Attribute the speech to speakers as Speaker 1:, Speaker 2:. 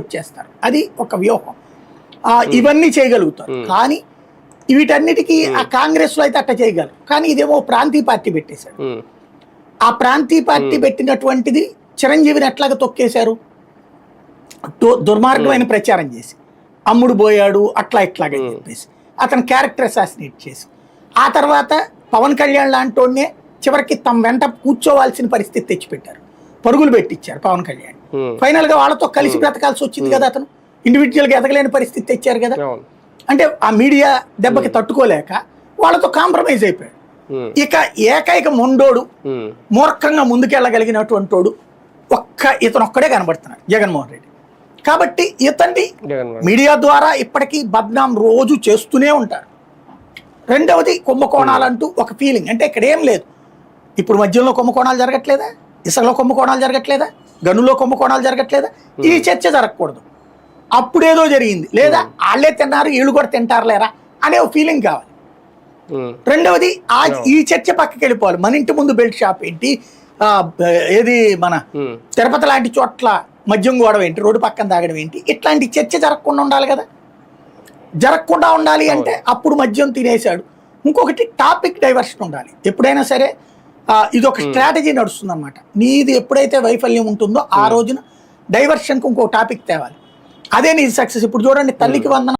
Speaker 1: వచ్చేస్తారు. అది ఒక వ్యూహం. ఇవన్నీ చేయగలుగుతారు. కానీ వీటన్నిటికీ ఆ కాంగ్రెస్ లో అయితే అట్ట చేయగలరు. కానీ ఇదేమో ప్రాంతీయ పార్టీ పెట్టేశాడు. ఆ ప్రాంతీయ పార్టీ పెట్టినటువంటిది చిరంజీవిని ఎట్లాగా తొక్కేశారు, దుర్మార్గమైన ప్రచారం చేసి అమ్ముడు పోయాడు అట్లా ఇట్లాగా చెప్పేసి అతను క్యారెక్టర్ అసాసినేట్ చేసి ఆ తర్వాత పవన్ కళ్యాణ్ లాంటి చివరికి తమ వెంట కూర్చోవాల్సిన పరిస్థితి తెచ్చిపెట్టారు. పరుగులు పెట్టించారు పవన్ కళ్యాణ్. ఫైనల్ గా వాళ్ళతో కలిసి బ్రతకాల్సి వచ్చింది కదా, అతను ఇండివిజువల్ గా ఎదగలేని పరిస్థితి తెచ్చారు కదా. అంటే ఆ మీడియా దెబ్బకి తట్టుకోలేక వాళ్ళతో కాంప్రమైజ్ అయిపోయాడు. ఇక ఏకైక మొండోడు మూర్ఖంగా ముందుకెళ్ళగలిగినటువంటి వాడు ఇతను ఒక్కడే కనబడుతున్నాడు, జగన్మోహన్ రెడ్డి. కాబట్టి ఇతన్ని మీడియా ద్వారా ఇప్పటికీ బద్నాం రోజు చేస్తూనే ఉంటారు. రెండవది కుంభకోణాలంటూ ఒక ఫీలింగ్. అంటే ఇక్కడ ఏం లేదు, ఇప్పుడు మద్యంలో కుంభకోణాలు జరగట్లేదా, ఇసుకలో కుంభకోణాలు జరగట్లేదా, గనుల్లో కుంభకోణాలు జరగట్లేదా, ఈ చర్చ జరగకూడదు. అప్పుడేదో జరిగింది లేదా వాళ్ళే తిన్నారు వీళ్ళు కూడా తింటారులేరా అనే ఒక ఫీలింగ్ కావాలి. రెండవది ఈ చర్చ పక్కకి వెళ్ళిపోవాలి. మన ఇంటి ముందు బెల్ట్ షాప్ ఏంటి, ఏది మన తిరుపతి లాంటి చోట్ల మద్యం గోడవ ఏంటి, రోడ్డు పక్కన తాగడం ఏంటి, ఇట్లాంటి చర్చ జరగకుండా ఉండాలి కదా. జరగకుండా ఉండాలి అంటే అప్పుడు మద్యం తినేశాడు. ఇంకొకటి టాపిక్ డైవర్షన్ ఉండాలి ఎప్పుడైనా సరే. ఇది ఒక స్ట్రాటజీ నడుస్తుంది అనమాట. నీది ఎప్పుడైతే వైఫల్యం ఉంటుందో ఆ రోజున డైవర్షన్కి ఇంకో టాపిక్ తేవాలి. అదే నీది సక్సెస్. ఇప్పుడు చూడండి, తల్లికి వందనం